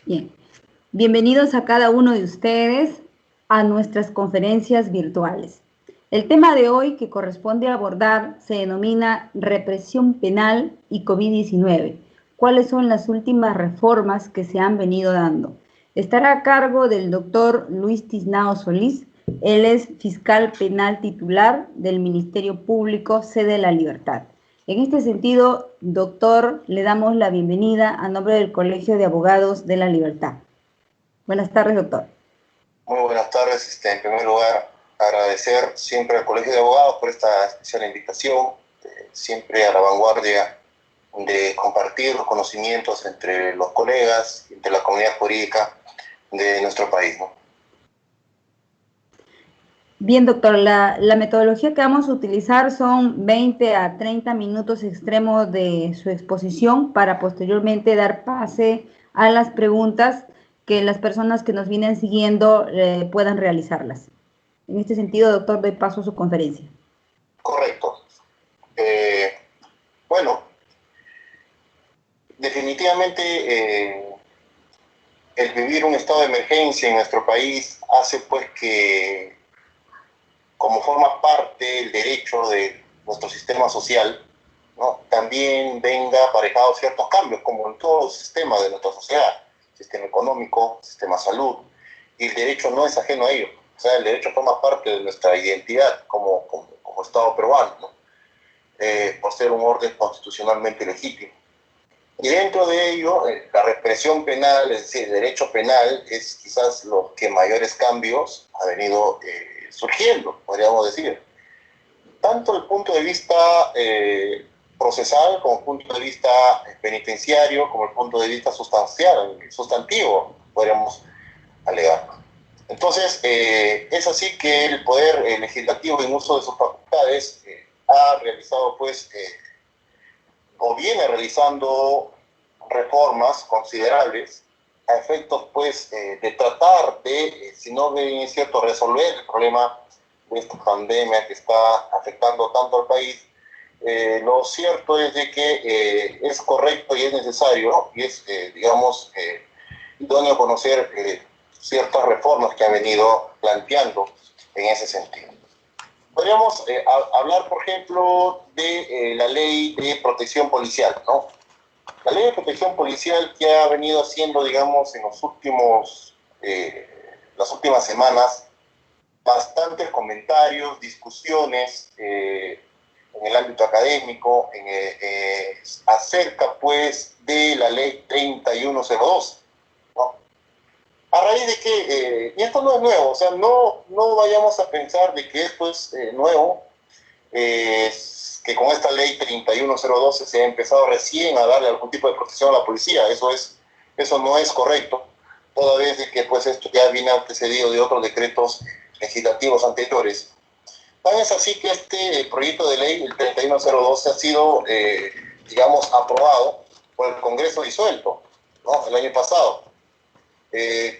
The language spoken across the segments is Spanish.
Bien, bienvenidos a cada uno de ustedes a nuestras conferencias virtuales. El tema de hoy que corresponde abordar se denomina represión penal y COVID-19. ¿Cuáles son las últimas reformas que se han venido dando? Estará a cargo del doctor Luis Tiznao Solís. Él es fiscal penal titular del Ministerio Público, sede de La Libertad. En este sentido, doctor, le damos la bienvenida a nombre del Colegio de Abogados de La Libertad. Buenas tardes, doctor. Muy buenas tardes. En primer lugar, agradecer siempre al Colegio de Abogados por esta especial invitación, siempre a la vanguardia de compartir los conocimientos entre los colegas, entre la comunidad jurídica de nuestro país, ¿no? Bien, doctor, la metodología que vamos a utilizar son 20 a 30 minutos extremos de su exposición para posteriormente dar pase a las preguntas que las personas que nos vienen siguiendo puedan realizarlas. En este sentido, doctor, doy paso a su conferencia. Correcto. Bueno, definitivamente el vivir un estado de emergencia en nuestro país hace pues que, como forma parte el derecho de nuestro sistema social, ¿no?, también venga aparejado ciertos cambios, como en todos los sistemas de nuestra sociedad, sistema económico, sistema de salud, y el derecho no es ajeno a ello. O sea, el derecho forma parte de nuestra identidad como Estado peruano, ¿no? Por ser un orden constitucionalmente legítimo. Y dentro de ello, la represión penal, es decir, el derecho penal, es quizás lo que mayores cambios ha venido surgiendo, podríamos decir. Tanto el punto de vista procesal, como el punto de vista penitenciario, como el punto de vista sustantivo, podríamos alegar. Entonces, es así que el Poder Legislativo, en uso de sus facultades, ha realizado, pues, o viene realizando reformas considerables a efectos, pues, de tratar de, si no bien es cierto, resolver el problema de esta pandemia que está afectando tanto al país. Lo cierto es de que es correcto y es necesario, y es, digamos, idóneo conocer ciertas reformas que ha venido planteando en ese sentido. Podríamos hablar, por ejemplo, de la ley de protección policial, ¿no? La ley de protección policial que ha venido haciendo, digamos, en los las últimas semanas, bastantes comentarios, discusiones en el ámbito académico, acerca, pues, de la ley 3102, ¿no? A raíz de que, y esto no es nuevo, o sea, no vayamos a pensar de que esto es nuevo, que con esta ley 31012 se ha empezado recién a darle algún tipo de protección a la policía. Eso no es correcto, toda vez de que, pues, esto ya viene antecedido de otros decretos legislativos anteriores. Tan es así que este proyecto de ley, el 31012, ha sido, digamos, aprobado por el Congreso disuelto, ¿no?, el año pasado.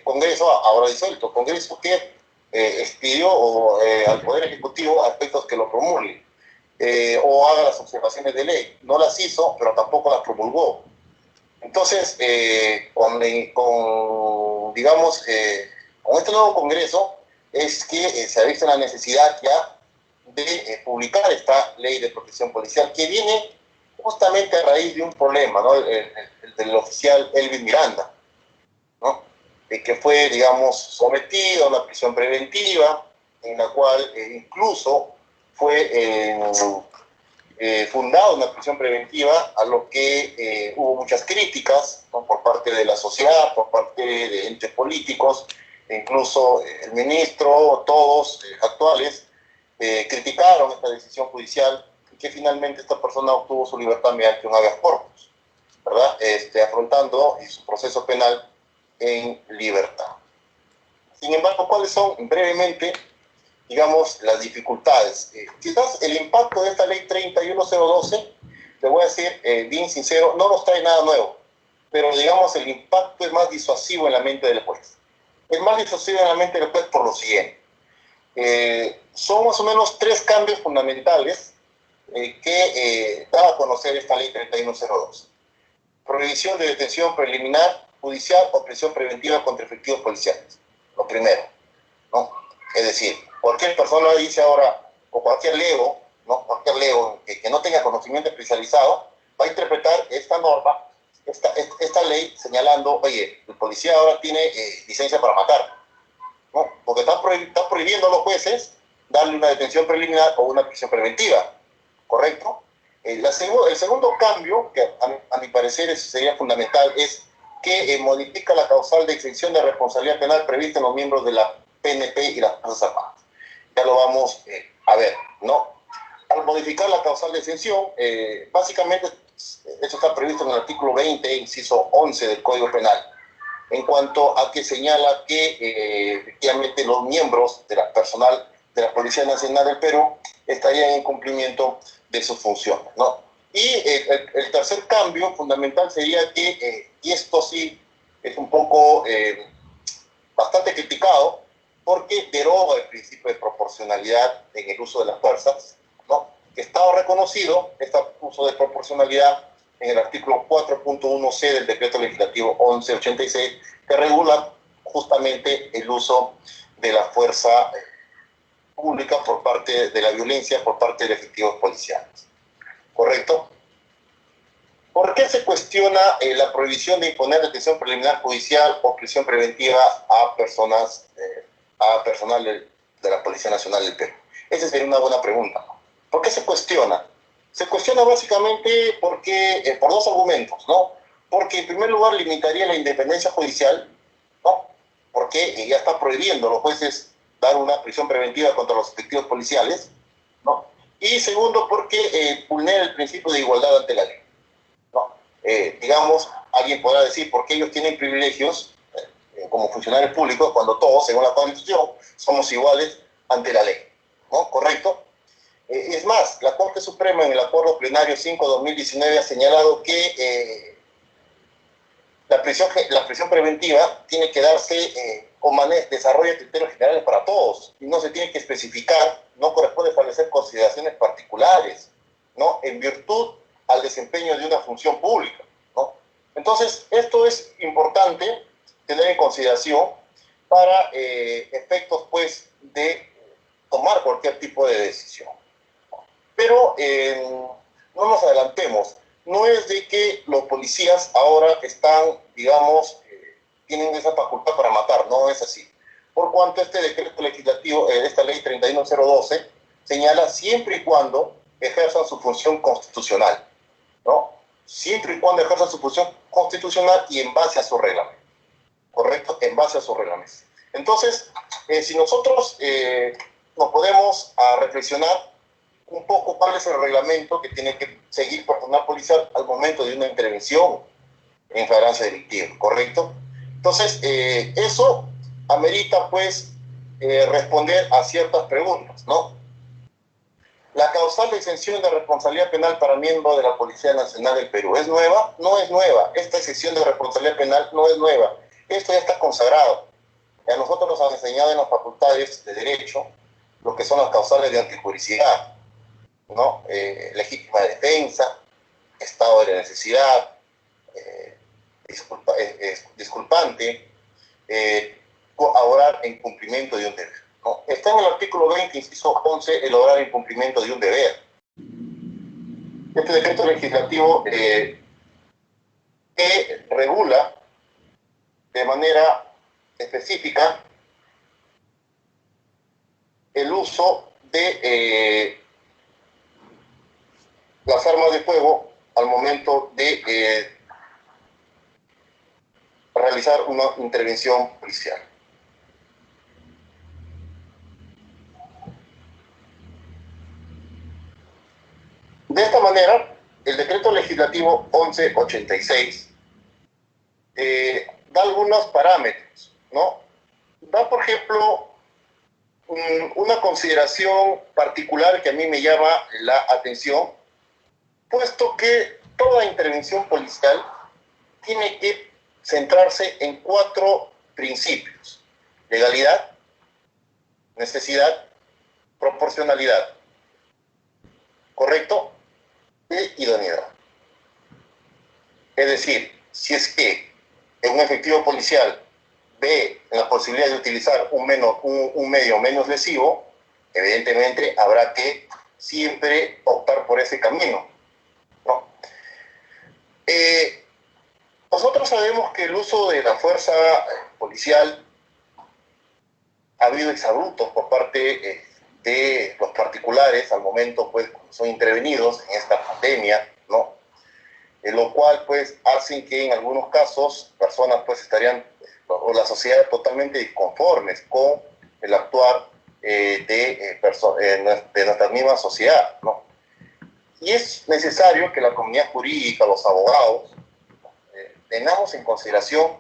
Congreso ahora disuelto, Congreso que expidió al Poder Ejecutivo aspectos que lo promulgue o haga las observaciones de ley. No las hizo, pero tampoco las promulgó. Entonces, digamos, con este nuevo Congreso es que se ha visto la necesidad ya de publicar esta ley de protección policial, que viene justamente a raíz de un problema, ¿no?, el del oficial Elvin Miranda, ¿no?, que fue, digamos, sometido a una prisión preventiva, en la cual incluso fue fundada una prisión preventiva, a lo que hubo muchas críticas, ¿no?, por parte de la sociedad, por parte de entes políticos, e incluso el ministro, todos actuales, criticaron esta decisión judicial, y que finalmente esta persona obtuvo su libertad mediante un habeas corpus, ¿verdad?, afrontando su proceso penal en libertad. Sin embargo, ¿cuáles son, brevemente, digamos, las dificultades? Quizás el impacto de esta ley 31012, le voy a decir bien sincero, no nos trae nada nuevo, pero, digamos, el impacto es más disuasivo en la mente del juez. Es más disuasivo en la mente del juez por lo siguiente. Son más o menos 3 cambios fundamentales que da a conocer esta ley 3102. Prohibición de detención preliminar judicial o prisión preventiva contra efectivos policiales. Lo primero, ¿no? Es decir, cualquier persona dice ahora, o cualquier lego, ¿no? Cualquier lego que no tenga conocimiento especializado, va a interpretar esta norma, esta ley, señalando, oye, el policía ahora tiene licencia para matar, ¿no? Porque están prohibiendo a los jueces darle una detención preliminar o una prisión preventiva, ¿correcto? El segundo cambio, que a mi parecer sería fundamental, es que modifica la causal de exención de responsabilidad penal prevista en los miembros de la PNP y las Fuerzas Armadas. Ya lo vamos a ver, ¿no? Al modificar la causal de exención, básicamente eso está previsto en el artículo 20, inciso 11 del Código Penal, en cuanto a que señala que efectivamente los miembros de la personal de la Policía Nacional del Perú estarían en cumplimiento de sus funciones, ¿no? Y el tercer cambio fundamental sería que, y esto sí es un poco bastante criticado, porque deroga el principio de proporcionalidad en el uso de las fuerzas, ¿no? Que estaba reconocido este uso de proporcionalidad en el artículo 4.1c del decreto legislativo 1186, que regula justamente el uso de la fuerza pública por parte de la violencia por parte de efectivos policiales. ¿Correcto? ¿Por qué se cuestiona la prohibición de imponer detención preliminar judicial o prisión preventiva a personal de la Policía Nacional del Perú? Esa sería una buena pregunta. ¿Por qué se cuestiona? Se cuestiona básicamente porque, por dos argumentos, ¿no? Porque en primer lugar limitaría la independencia judicial, ¿no? Porque ya está prohibiendo a los jueces dar una prisión preventiva contra los efectivos policiales, ¿no? Y segundo, porque vulnera el principio de igualdad ante la ley, ¿no? Digamos, alguien podrá decir por qué ellos tienen privilegios como funcionarios públicos cuando todos, según la Constitución, somos iguales ante la ley, ¿no? ¿Correcto? Es más, la Corte Suprema en el Acuerdo Plenario 5/2019 ha señalado que la prisión preventiva tiene que darse con desarrollo de criterios generales para todos y no se tiene que especificar, no corresponde establecer consideraciones particulares, ¿no? En virtud al desempeño de una función pública, ¿no? Entonces, esto es importante tener en consideración para efectos, pues, de tomar cualquier tipo de decisión. Pero no nos adelantemos. No es de que los policías ahora están, digamos, tienen esa facultad para matar. No es así. Por cuanto este decreto legislativo, esta ley 31012, señala siempre y cuando ejerzan su función constitucional, ¿no? Siempre y cuando ejerzan su función constitucional y en base a su reglamento. ¿Correcto? En base a su reglamento. Entonces, si nosotros nos podemos reflexionar un poco cuál es el reglamento que tiene que seguir personal policial al momento de una intervención en flagrancia delictiva, ¿correcto? Entonces, eso amerita, pues, responder a ciertas preguntas, ¿no? ¿La causal de exención de responsabilidad penal para miembros de la Policía Nacional del Perú es nueva? No es nueva. Esta exención de responsabilidad penal no es nueva. Esto ya está consagrado. A nosotros nos han enseñado en las facultades de Derecho lo que son las causales de antijuricidad, ¿no? Legítima defensa, estado de la necesidad, disculpante, obrar en cumplimiento de un deber, ¿no? Está en el artículo 20, inciso 11, el obrar en cumplimiento de un deber. Este decreto legislativo que regula de manera específica el uso de las armas de fuego al momento de realizar una intervención policial. De esta manera, el decreto legislativo 1186 da algunos parámetros, ¿no? Da, por ejemplo, una consideración particular que a mí me llama la atención, puesto que toda intervención policial tiene que centrarse en 4 principios: legalidad, necesidad, proporcionalidad, ¿correcto? E idoneidad. Es decir, si es que un efectivo policial ve la posibilidad de utilizar un medio menos lesivo, evidentemente habrá que siempre optar por ese camino, ¿no? Nosotros sabemos que el uso de la fuerza policial ha habido exabruptos por parte de los particulares al momento, pues, cuando son intervenidos en esta pandemia, ¿no? Lo cual, pues, hacen que en algunos casos personas, pues, estarían, o la sociedad, totalmente disconformes con el actuar de nuestra misma sociedad, ¿no? Y es necesario que la comunidad jurídica, los abogados, tengamos en consideración,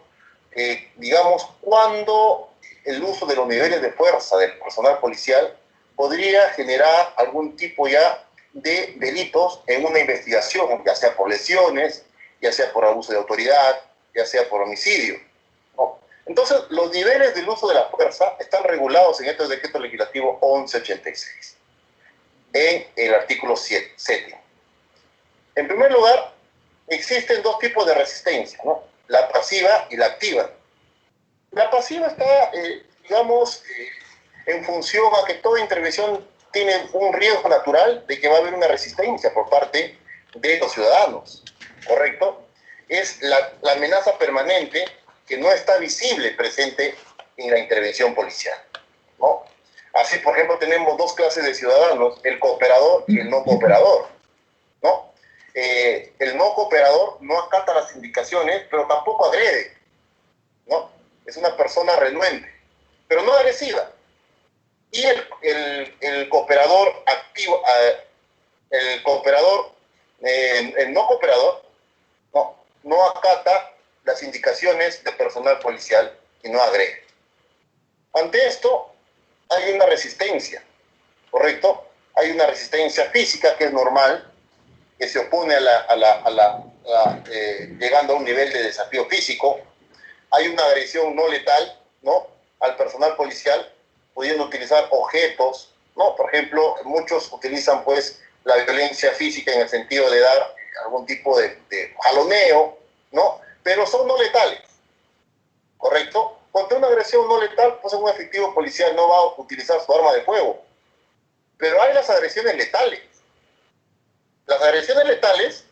digamos, cuándo el uso de los niveles de fuerza del personal policial podría generar algún tipo ya de delitos en una investigación, ya sea por lesiones, ya sea por abuso de autoridad, ya sea por homicidio, ¿no? Entonces, los niveles del uso de la fuerza están regulados en este decreto legislativo 1186, en el artículo 7. En primer lugar, existen dos tipos de resistencia, ¿no? La pasiva y la activa. La pasiva está, digamos, en función a que toda intervención tiene un riesgo natural de que va a haber una resistencia por parte de los ciudadanos, ¿correcto? Es la amenaza permanente que no está visible presente en la intervención policial, ¿no? Así, por ejemplo, tenemos dos clases de ciudadanos, el cooperador y el no cooperador, ¿no? El no cooperador no acata las indicaciones, pero tampoco agrede, ¿no? Es una persona renuente, pero no agresiva. Y el cooperador activo, el cooperador, el no cooperador, no acata las indicaciones de personal policial y no agrede. Ante esto, hay una resistencia, ¿correcto? Hay una resistencia física que es normal, que se opone llegando a un nivel de desafío físico. Hay una agresión no letal, ¿no?, al personal policial, pudiendo utilizar objetos, ¿no? Por ejemplo, muchos utilizan, pues, la violencia física en el sentido de dar algún tipo de jaloneo, ¿no? Pero son no letales, ¿correcto? Contra una agresión no letal, pues un efectivo policial no va a utilizar su arma de fuego. Pero hay las agresiones letales. Las agresiones letales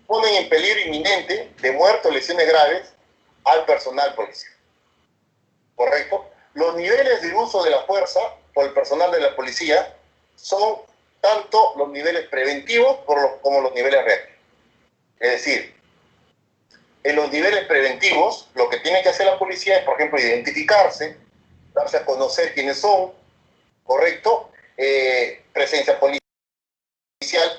ponen en peligro inminente de muerte o lesiones graves al personal policial, ¿correcto? Los niveles de uso de la fuerza por el personal de la policía son tanto los niveles preventivos como los niveles reactivos. Es decir, en los niveles preventivos, lo que tiene que hacer la policía es, por ejemplo, identificarse, darse a conocer quiénes son, ¿correcto? Presencia policial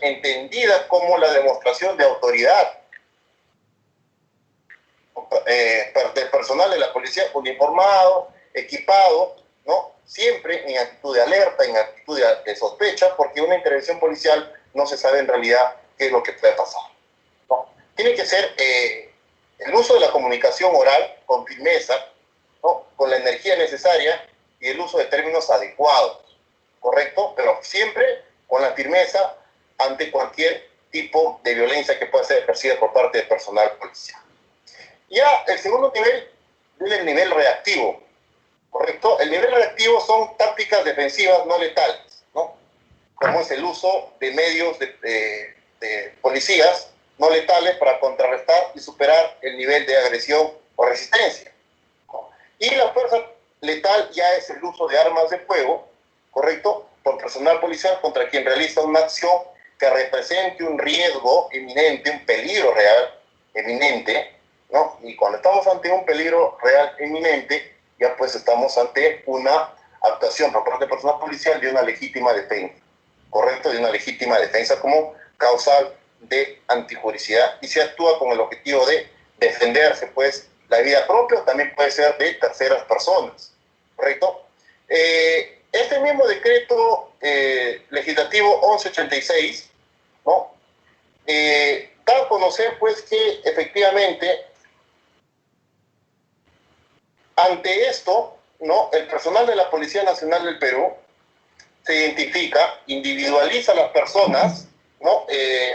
entendida como la demostración de autoridad del personal de la policía uniformado, equipado, ¿no? Siempre en actitud de alerta, en actitud de sospecha, porque una intervención policial no se sabe en realidad qué es lo que puede pasar, ¿no? Tiene que ser el uso de la comunicación oral con firmeza, ¿no?, con la energía necesaria y el uso de términos adecuados, ¿correcto? Pero siempre con la firmeza ante cualquier tipo de violencia que pueda ser ejercida por parte del personal policial. Ya el segundo nivel es el nivel reactivo, ¿correcto? El nivel reactivo son tácticas defensivas no letales, ¿no? Como es el uso de medios de policías no letales para contrarrestar y superar el nivel de agresión o resistencia, ¿no? Y la fuerza letal ya es el uso de armas de fuego, ¿correcto?, por personal policial contra quien realiza una acción que represente un riesgo inminente, un peligro real eminente, ¿no? Y cuando estamos ante un peligro real inminente, ya pues estamos ante una actuación por parte del personal policial de una legítima defensa, ¿correcto? De una legítima defensa como causal de antijuricidad, y se actúa con el objetivo de defenderse, pues, la vida propia, también puede ser de terceras personas, ¿correcto? Este mismo decreto legislativo 1186, ¿no?, da a conocer, pues, que efectivamente ante esto, ¿no?, el personal de la Policía Nacional del Perú se identifica, individualiza a las personas, ¿no?,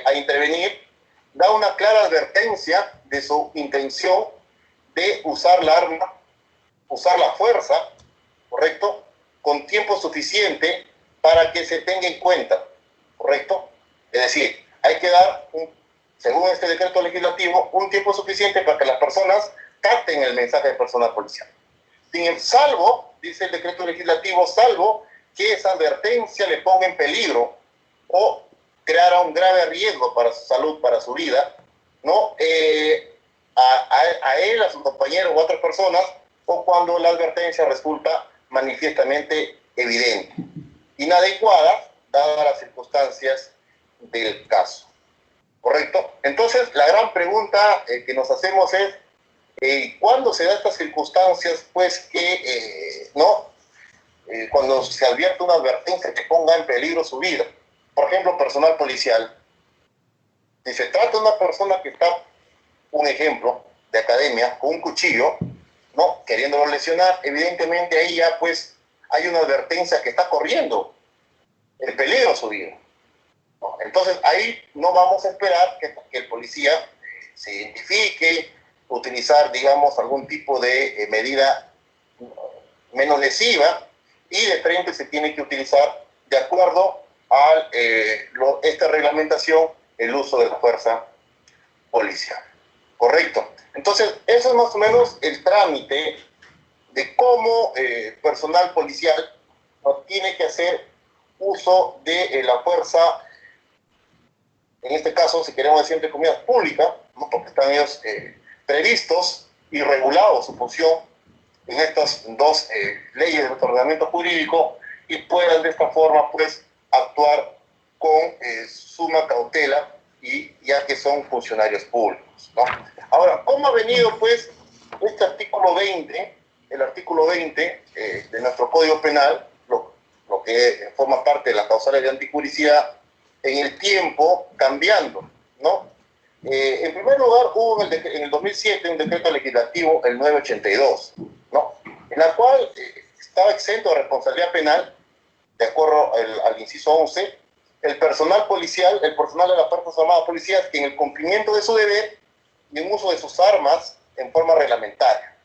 a intervenir, da una clara advertencia de su intención de usar la arma, usar la fuerza, ¿correcto?, con tiempo suficiente para que se tenga en cuenta, ¿correcto? Es decir, hay que dar, según este decreto legislativo, un tiempo suficiente para que las personas capten el mensaje de personal policial. Salvo, dice el decreto legislativo, salvo que esa advertencia le ponga en peligro o creara un grave riesgo para su salud, para su vida, ¿no? A él, a sus compañeros o a otras personas, o cuando la advertencia resulta manifiestamente evidente, inadecuada, dadas las circunstancias del caso. ¿Correcto? Entonces, la gran pregunta que nos hacemos es, ¿cuándo se dan estas circunstancias, pues, que, cuando se advierte una advertencia que ponga en peligro su vida? Por ejemplo, personal policial. Si se trata de una persona que está, un ejemplo, de academia, con un cuchillo, ¿no?, queriéndolo lesionar, evidentemente ahí ya, pues, hay una advertencia que está corriendo el peligro a su vida. ¿No? Entonces, ahí no vamos a esperar que el policía se identifique, utilizar, digamos, algún tipo de medida menos lesiva, y de frente se tiene que utilizar, de acuerdo a esta reglamentación, el uso de la fuerza policial. ¿Correcto? Entonces, eso es más o menos el trámite de cómo personal policial tiene que hacer uso de la fuerza, en este caso, si queremos decir entre comillas, pública, ¿no?, porque están ellos previstos y regulados su función en estas dos leyes de ordenamiento jurídico, y puedan de esta forma, pues, actuar con suma cautela, y ya que son funcionarios públicos, ¿no? Ahora, ¿cómo ha venido, pues, este artículo 20, el artículo 20 de nuestro Código Penal, lo que forma parte de las causales de anticuricidad, en el tiempo cambiando, ¿no? En primer lugar, hubo en el 2007 un decreto legislativo, el 982, ¿no?, en la cual estaba exento de responsabilidad penal, de acuerdo al inciso 11, el personal policial, el personal de las Fuerzas Armadas Policías, que en el cumplimiento de su deber y en uso de sus armas en forma reglamentaria.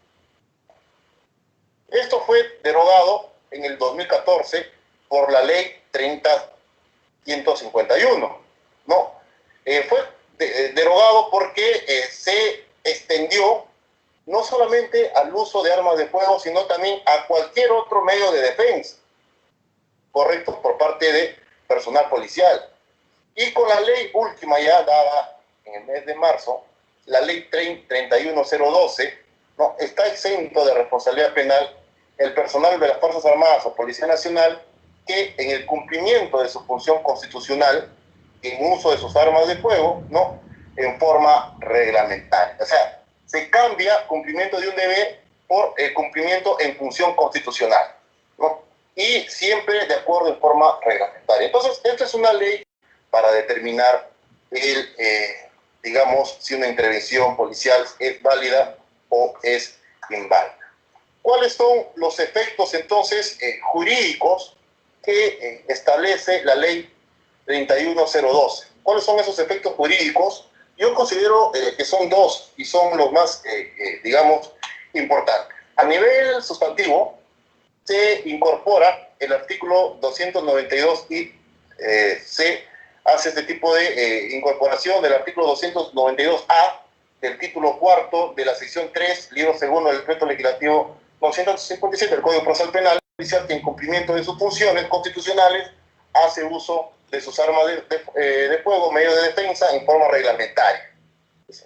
Esto fue derogado en el 2014 por la ley 30-151, ¿no? Fue derogado porque se extendió no solamente al uso de armas de fuego, sino también a cualquier otro medio de defensa, correcto, por parte de personal policial. Y con la ley última ya dada en el mes de marzo, la ley 31012, ¿no?, está exento de responsabilidad penal el personal de las Fuerzas Armadas o Policía Nacional que en el cumplimiento de su función constitucional, en uso de sus armas de fuego, ¿no?, en forma reglamentaria. O sea, se cambia cumplimiento de un deber por el cumplimiento en función constitucional, ¿no?, y siempre de acuerdo en forma reglamentaria. Entonces, esta es una ley para determinar digamos, si una intervención policial es válida o es inválida. ¿Cuáles son los efectos, entonces, jurídicos que establece la ley 31012? ¿Cuáles son esos efectos jurídicos? Yo considero que son dos, y son los más, digamos, importantes. A nivel sustantivo, se incorpora el artículo 292 y se hace este tipo de incorporación del artículo 292A del título cuarto de la sección 3, libro segundo del decreto legislativo 957 del Código Procesal Penal, que en cumplimiento de sus funciones constitucionales hace uso de sus armas de fuego, medio de defensa, en forma reglamentaria,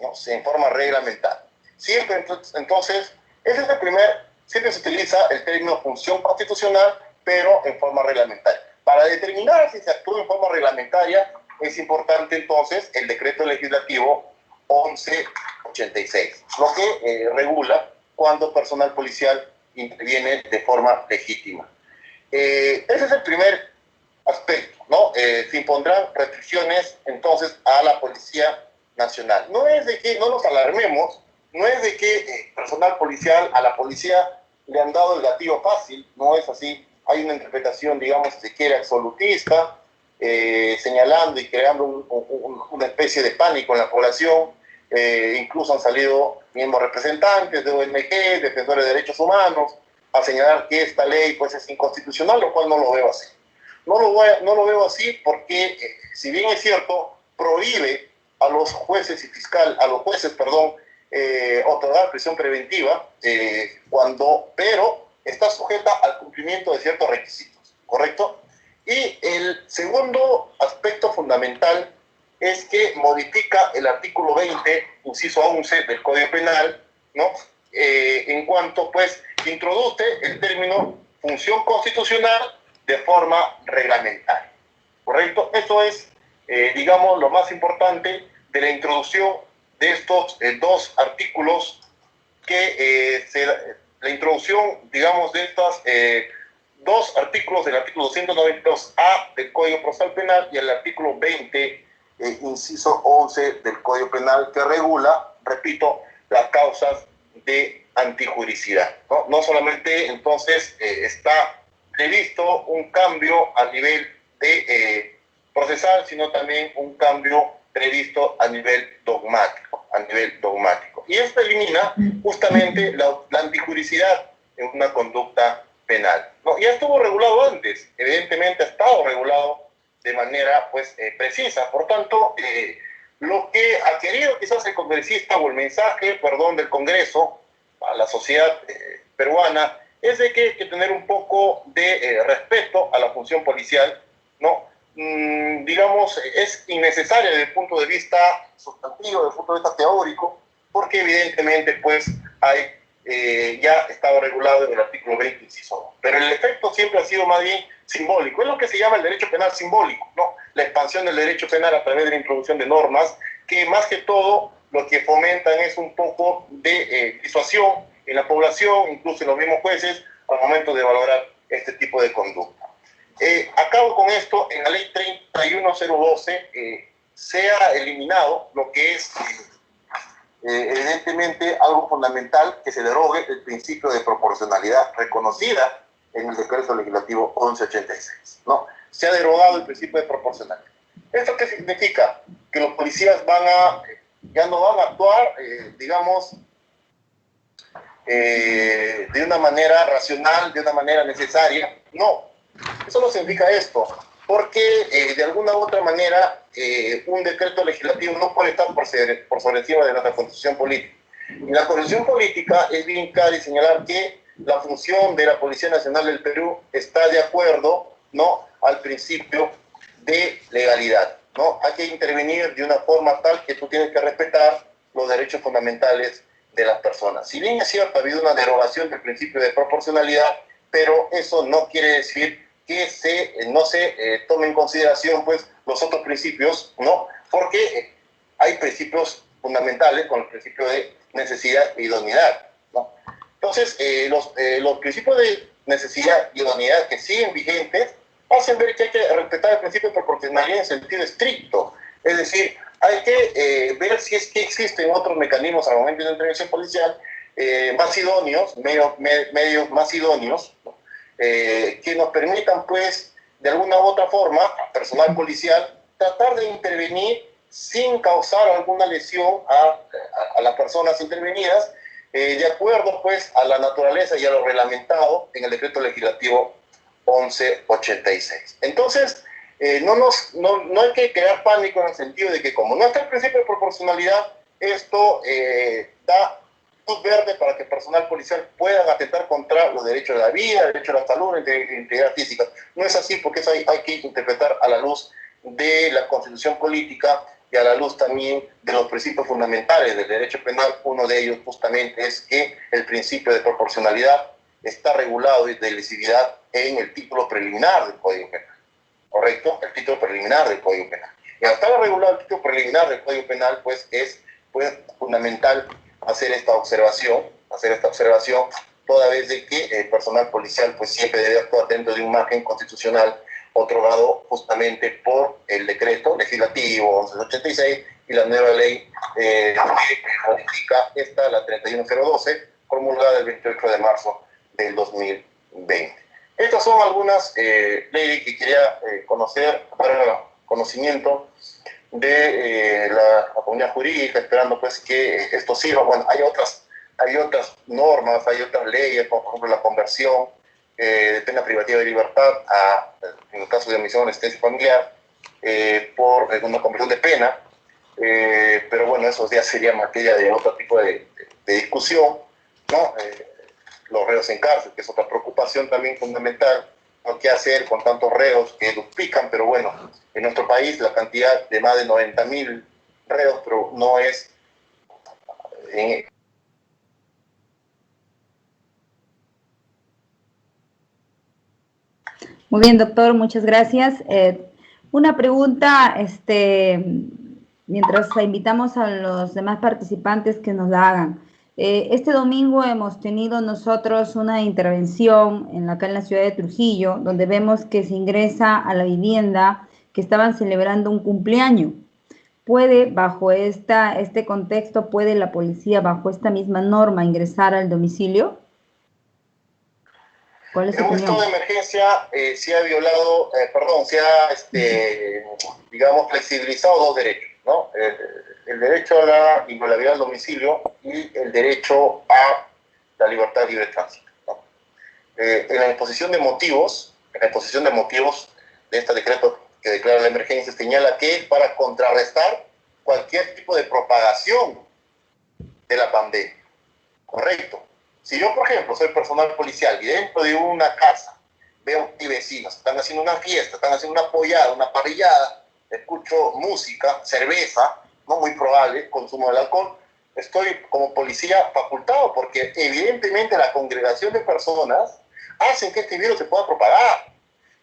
¿no? En forma reglamentaria. Siempre, entonces, ese es el siempre se utiliza el término función constitucional, pero en forma reglamentaria. Para determinar si se actúa en forma reglamentaria, es importante entonces el decreto legislativo 1186, lo que regula cuando personal policial interviene de forma legítima. Ese es el primer aspecto, ¿no? Se impondrán restricciones entonces a la Policía Nacional. No es de que, no nos alarmemos, no es de que personal policial, a la policía le han dado el gatillo fácil, no es así. Hay una interpretación, digamos, si se quiere, absolutista, señalando y creando una especie de pánico en la población. Incluso han salido mismos representantes de ONG, defensores de derechos humanos, a señalar que esta ley pues, es inconstitucional, lo cual no lo veo así. No lo veo así porque, si bien es cierto, prohíbe a los jueces y otorgar prisión preventiva, pero está sujeta al cumplimiento de ciertos requisitos, ¿correcto? Y el segundo aspecto fundamental es que modifica el artículo 20, inciso 11 del Código Penal, ¿no? En cuanto, pues, introduce el término función constitucional de forma reglamentaria, ¿correcto? Eso es, digamos, lo más importante de la introducción de estos dos artículos la introducción, digamos, de estos dos artículos, del artículo 292A del Código Procesal Penal y el artículo 20, inciso 11 del Código Penal, que regula, repito, las causas de antijuricidad, ¿no? No solamente, entonces, está previsto un cambio a nivel de procesal, sino también un cambio previsto a nivel dogmático. Y esto elimina justamente la antijuricidad en una conducta penal, ¿no? Ya estuvo regulado antes, evidentemente ha estado regulado de manera pues, precisa. Por tanto, lo que ha querido quizás el congresista o el mensaje, del Congreso a la sociedad peruana es de que hay que tener un poco de respeto a la función policial, ¿no? Digamos, es innecesaria desde el punto de vista sustantivo, desde el punto de vista teórico, porque evidentemente pues ya estaba regulado en el artículo 20, inciso 2. Pero el efecto siempre ha sido más bien simbólico. Es lo que se llama el derecho penal simbólico, ¿no? La expansión del derecho penal a través de la introducción de normas que más que todo lo que fomentan es un poco de disuasión en la población, incluso en los mismos jueces, al momento de valorar este tipo de conducta. Acabo con esto. En la ley 31012 se ha eliminado lo que es evidentemente algo fundamental, que se derogue el principio de proporcionalidad reconocida en el decreto legislativo 1186, ¿no? Se ha derogado el principio de proporcionalidad. ¿Esto qué significa? Que los policías ya no van a actuar, digamos, de una manera racional, de una manera necesaria. No, eso no significa esto, porque de alguna u otra manera un decreto legislativo no puede estar por sobre encima de la constitución política. Y la constitución política es bien clara y señalar que la función de la Policía Nacional del Perú está de acuerdo, ¿no?, al principio de legalidad, ¿no? Hay que intervenir de una forma tal que tú tienes que respetar los derechos fundamentales de las personas. Si bien es cierto, ha habido una derogación del principio de proporcionalidad, pero eso no quiere decir que no se tome en consideración pues, los otros principios, ¿no? Porque hay principios fundamentales con el principio de necesidad e idoneidad, ¿no? Entonces, los principios de necesidad y idoneidad que siguen vigentes hacen ver que hay que respetar el principio de proporcionalidad en sentido estricto. Es decir, hay que ver si es que existen otros mecanismos al momento de la intervención policial más idóneos, medios más idóneos, ¿no?, que nos permitan, pues, de alguna u otra forma, a personal policial, tratar de intervenir sin causar alguna lesión a las personas intervenidas, de acuerdo, pues, a la naturaleza y a lo reglamentado en el decreto legislativo 1186. Entonces, no hay que crear pánico en el sentido de que como no está el principio de proporcionalidad, esto da luz verde para que el personal policial pueda atentar contra los derechos de la vida, el derecho a la salud, la integridad física. No es así, porque eso hay que interpretar a la luz de la Constitución política y a la luz también de los principios fundamentales del derecho penal. Uno de ellos justamente es que el principio de proporcionalidad está regulado y de lesividad en el título preliminar del Código Penal. ¿Correcto? El título preliminar del Código Penal. Y al estar regulado el título preliminar del Código Penal, pues es fundamental hacer esta observación, toda vez de que el personal policial pues siempre debe actuar dentro de un margen constitucional otorgado justamente por el decreto legislativo 1186 y la nueva ley que modifica la 31012, promulgada el 28 de marzo del 2020. Estas son algunas leyes que quería conocer, para conocimiento de la comunidad jurídica, esperando pues que esto sirva. Bueno, hay otras normas, hay otras leyes, como por ejemplo la conversión de pena privativa de libertad en el caso de omisión o resistencia familiar, por una conversión de pena, pero bueno, eso ya sería materia de otro tipo de discusión, ¿no? Los reos en cárcel, que es otra preocupación también fundamental, ¿no? ¿Qué hacer con tantos reos que duplican? Pero bueno, en nuestro país la cantidad de más de 90.000 reos, pero no es... En... Muy bien, doctor, muchas gracias. Una pregunta, mientras invitamos a los demás participantes que nos la hagan. Este domingo hemos tenido nosotros una intervención acá en la ciudad de Trujillo, donde vemos que se ingresa a la vivienda que estaban celebrando un cumpleaños. ¿Puede, bajo este contexto, puede la policía, bajo esta misma norma, ingresar al domicilio? ¿Cuál es su En un estado de opinión? emergencia se ha violado, se ha, digamos, flexibilizado dos derechos, ¿no? El derecho a la inviolabilidad del domicilio y el derecho a la libertad de libre tránsito, ¿no? En la exposición de motivos, de este decreto que declara la emergencia, señala que es para contrarrestar cualquier tipo de propagación de la pandemia. Correcto. Si yo, por ejemplo, soy personal policial y dentro de una casa veo que vecinos están haciendo una fiesta, están haciendo una pollada, una parrillada, escucho música, cerveza, no muy probable, consumo del alcohol, estoy como policía facultado porque evidentemente la congregación de personas hacen que este virus se pueda propagar.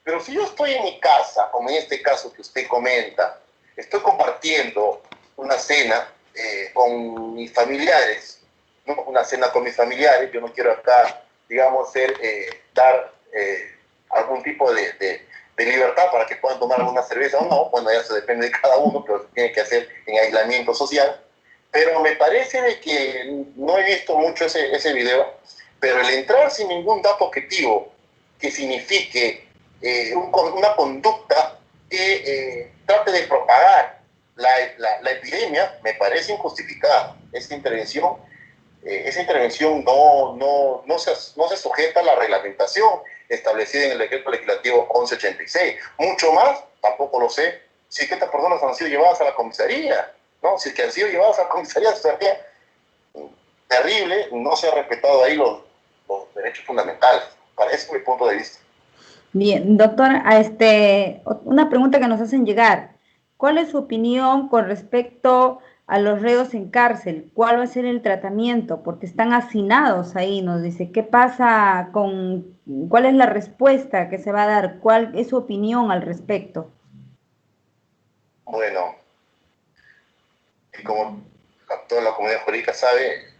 Pero si yo estoy en mi casa, como en este caso que usted comenta, estoy compartiendo una cena con mis familiares, ¿no? Una cena con mis familiares, yo no quiero acá, digamos, dar algún tipo de libertad para que puedan tomar alguna cerveza o no, bueno, ya se depende de cada uno, pero se tiene que hacer en aislamiento social. Pero me parece de que no he visto mucho ese video, pero el entrar sin ningún dato objetivo que signifique una conducta que trate de propagar la epidemia me parece injustificada. Esa intervención no se sujeta a la reglamentación establecida en el decreto legislativo 1186. Mucho más, tampoco lo sé, si es que estas personas han sido llevadas a la comisaría, ¿no? Si es que han sido llevadas a la comisaría, sería terrible, no se ha respetado ahí los derechos fundamentales. Para ese es mi punto de vista. Bien, doctor, una pregunta que nos hacen llegar. ¿Cuál es su opinión con respecto a los reos en cárcel? ¿Cuál va a ser el tratamiento? Porque están hacinados ahí, nos dice. ¿Cuál es la respuesta que se va a dar? ¿Cuál es su opinión al respecto? Bueno, y como toda la comunidad jurídica sabe,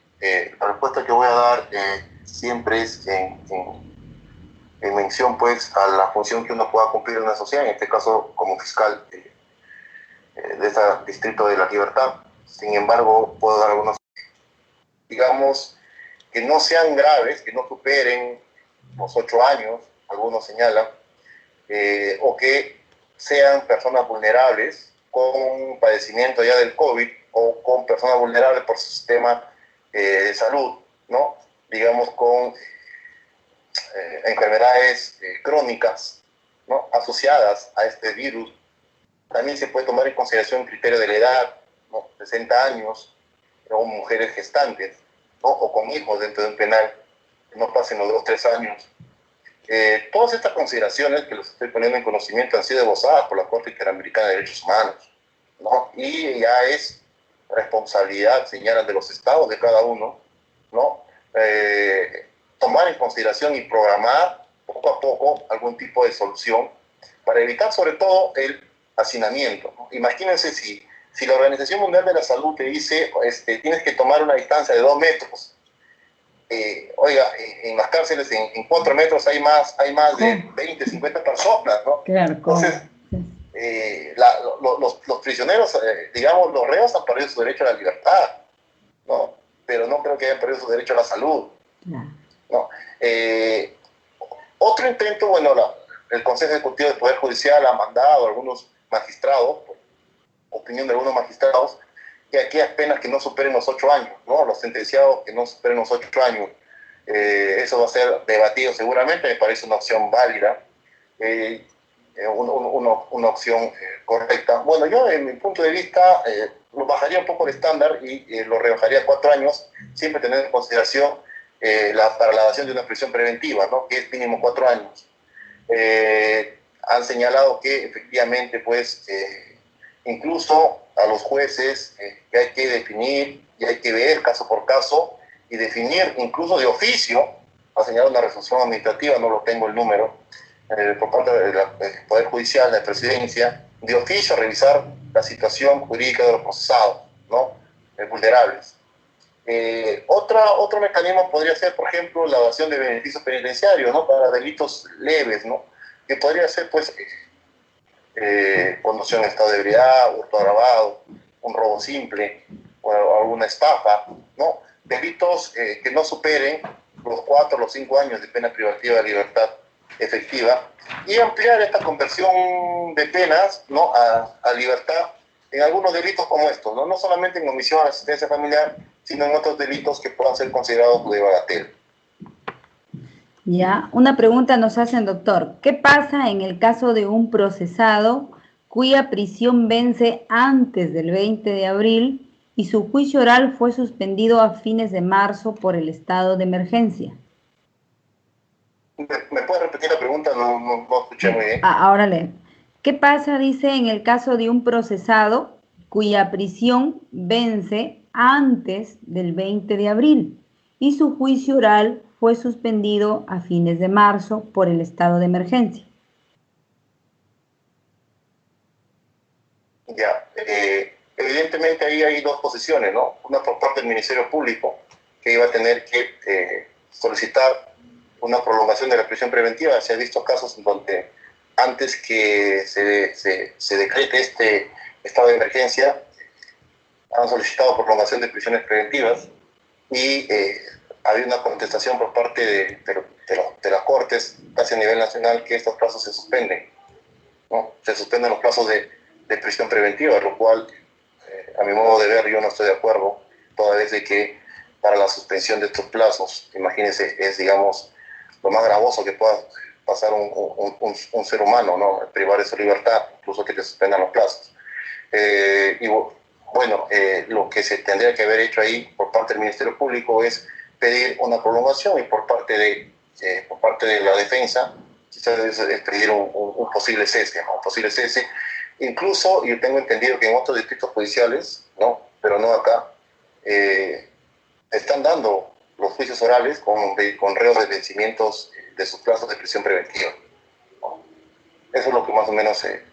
la respuesta que voy a dar siempre es en mención pues a la función que uno pueda cumplir en una sociedad, en este caso como fiscal de este distrito de La Libertad. Sin embargo, puedo dar algunos, digamos, que no sean graves, que no superen los 8 años, algunos señalan, o que sean personas vulnerables con padecimiento ya del COVID o con personas vulnerables por su sistema de salud, ¿no? Digamos, con enfermedades crónicas, ¿no? Asociadas a este virus. También se puede tomar en consideración el criterio de la edad, ¿no? 60 años, o mujeres gestantes, ¿no? O con hijos dentro de un penal, que no pasen los 2 o 3 años. Todas estas consideraciones que los estoy poniendo en conocimiento han sido esbozadas por la Corte Interamericana de Derechos Humanos, ¿no? Y ya es responsabilidad, señalan, de los estados, de cada uno, ¿no? Tomar en consideración y programar poco a poco algún tipo de solución para evitar sobre todo el hacinamiento, ¿no? Imagínense si la Organización Mundial de la Salud te dice tienes que tomar una distancia de 2 metros. Oiga, en las cárceles en 4 metros hay más de 20, 50 personas, ¿no? Claro, Entonces, los prisioneros, digamos, los reos han perdido su derecho a la libertad, ¿no? Pero no creo que hayan perdido su derecho a la salud, ¿no? Otro intento, bueno, el Consejo Ejecutivo del Poder Judicial ha mandado a algunos magistrados opinión de algunos magistrados, que aquellas penas que no superen los 8 años, ¿no? Los sentenciados que no superen los 8 años. Eso va a ser debatido seguramente, me parece una opción válida, una opción correcta. Bueno, yo en mi punto de vista lo bajaría un poco el estándar y lo rebajaría a 4 años, siempre teniendo en consideración para la dación de una prisión preventiva, ¿no? Que es mínimo 4 años. Han señalado que efectivamente, pues, incluso a los jueces que hay que definir y hay que ver caso por caso y definir incluso de oficio, ha señalado una resolución administrativa, no lo tengo el número, por parte del Poder Judicial, de la Presidencia, de oficio revisar la situación jurídica de los procesados, ¿no? Vulnerables. Otro mecanismo podría ser, por ejemplo, la dación de beneficios penitenciarios, ¿no? Para delitos leves, ¿no? Que podría ser, pues, conducción en estado de ebriedad, hurto agravado, un robo simple o alguna estafa, ¿no? Delitos que no superen los 4 o los 5 años de pena privativa de libertad efectiva, y ampliar esta conversión de penas, ¿no? a libertad en algunos delitos como estos, ¿no? No solamente en omisión a la asistencia familiar, sino en otros delitos que puedan ser considerados de bagatela. Ya, una pregunta nos hacen, doctor. ¿Qué pasa en el caso de un procesado cuya prisión vence antes del 20 de abril y su juicio oral fue suspendido a fines de marzo por el estado de emergencia? ¿Me puedes repetir la pregunta? No escuché muy bien. Ahora lee. ¿Qué pasa, dice, en el caso de un procesado cuya prisión vence antes del 20 de abril y su juicio oral fue suspendido a fines de marzo por el estado de emergencia? Ya, evidentemente ahí hay dos posiciones, ¿no? Una por parte del Ministerio Público, que iba a tener que solicitar una prolongación de la prisión preventiva. Se han visto casos en donde antes que se decrete este estado de emergencia, han solicitado prolongación de prisiones preventivas y había una contestación por parte de las Cortes, casi a nivel nacional, que estos plazos se suspenden, ¿no? Se suspenden los plazos de prisión preventiva, lo cual, a mi modo de ver, yo no estoy de acuerdo, toda vez de que para la suspensión de estos plazos, imagínense, es, digamos, lo más gravoso que pueda pasar un ser humano, ¿no? Privar de su libertad, incluso que te suspendan los plazos. Y bueno, lo que se tendría que haber hecho ahí por parte del Ministerio Público es pedir una prolongación, y por parte de la defensa quizás es pedir un posible cese, ¿no? Un posible cese. Incluso yo tengo entendido que en otros distritos judiciales, ¿no? Pero no acá, están dando los juicios orales con reos de vencimientos de sus plazos de prisión preventiva, ¿no? Eso es lo que más o menos se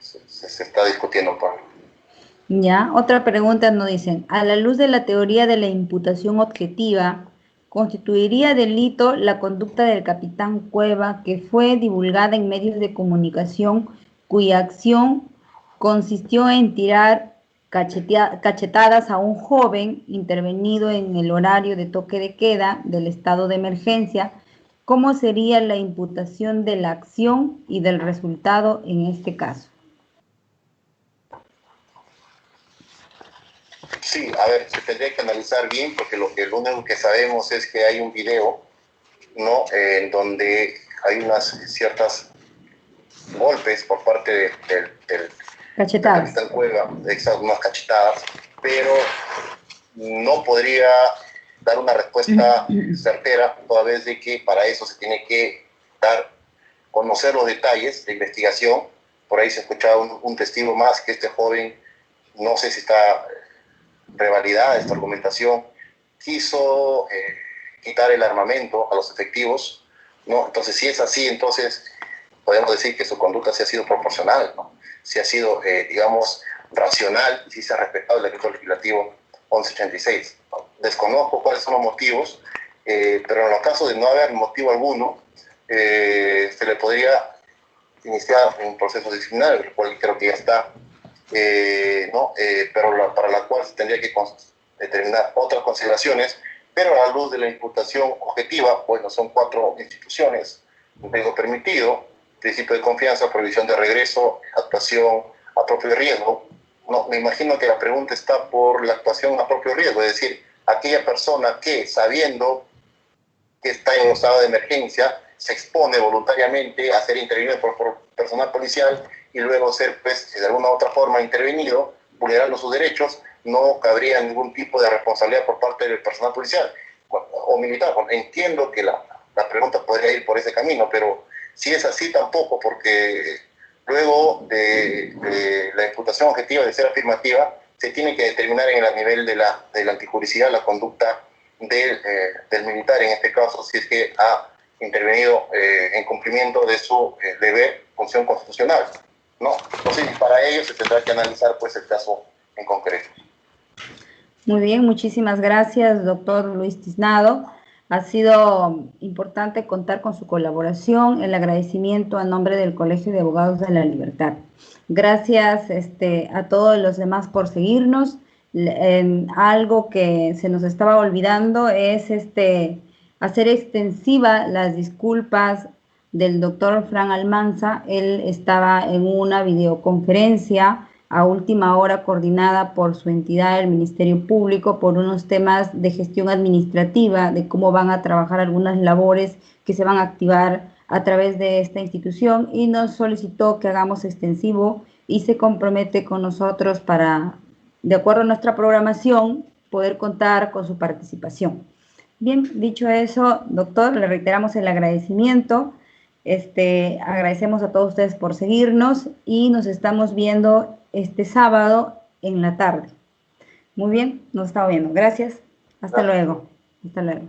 está discutiendo, Pablo. Ya, otra pregunta nos dicen, a la luz de la teoría de la imputación objetiva, ¿constituiría delito la conducta del capitán Cueva que fue divulgada en medios de comunicación cuya acción consistió en tirar cachetadas a un joven intervenido en el horario de toque de queda del estado de emergencia? ¿Cómo sería la imputación de la acción y del resultado en este caso? Sí, a ver, se tendría que analizar bien, porque lo único que sabemos es que hay un video, ¿no? En donde hay unas ciertas golpes por parte del capitán Cueva, unas cachetadas, pero no podría dar una respuesta certera, toda vez de que para eso se tiene que conocer los detalles de investigación. Por ahí se escuchaba un testigo más, que este joven, no sé si está revalidada esta argumentación, quiso quitar el armamento a los efectivos, ¿no? Entonces, si es así, entonces podemos decir que su conducta sí ha sido proporcional, ¿no? Sí ha sido, digamos, racional, y sí se ha respetado el decreto legislativo 1186. ¿No? Desconozco cuáles son los motivos, pero en los casos de no haber motivo alguno, se le podría iniciar un proceso disciplinario, el cual creo que ya está, ¿no? Pero para la cual se tendría que determinar otras consideraciones, pero a la luz de la imputación objetiva, bueno, son 4 instituciones: un riesgo permitido, principio de confianza, prohibición de regreso, actuación a propio riesgo, No, me imagino que la pregunta está por la actuación a propio riesgo, es decir, aquella persona que, sabiendo que está en un estado de emergencia, se expone voluntariamente a ser intervenido por personal policial y luego ser, pues, de alguna u otra forma intervenido, vulnerando sus derechos, no cabría ningún tipo de responsabilidad por parte del personal policial o militar. Bueno, entiendo que la pregunta podría ir por ese camino, pero si es así tampoco, porque luego de la imputación objetiva de ser afirmativa, se tiene que determinar en el nivel de la antijuricidad la conducta del militar, en este caso, si es que ha intervenido en cumplimiento de su deber, función constitucional, ¿no? Entonces, para ello se tendrá que analizar, pues, el caso en concreto. Muy bien, muchísimas gracias, doctor Luis Tiznado. Ha sido importante contar con su colaboración, el agradecimiento a nombre del Colegio de Abogados de la Libertad. Gracias a todos los demás por seguirnos. Algo que se nos estaba olvidando es hacer extensiva las disculpas del doctor Fran Almanza. Él estaba en una videoconferencia a última hora coordinada por su entidad, el Ministerio Público, por unos temas de gestión administrativa, de cómo van a trabajar algunas labores que se van a activar a través de esta institución, y nos solicitó que hagamos extensivo y se compromete con nosotros para, de acuerdo a nuestra programación, poder contar con su participación. Bien, dicho eso, doctor, le reiteramos el agradecimiento. Agradecemos a todos ustedes por seguirnos y nos estamos viendo este sábado en la tarde. Muy bien, nos estamos viendo. Gracias. Hasta luego. Hasta luego.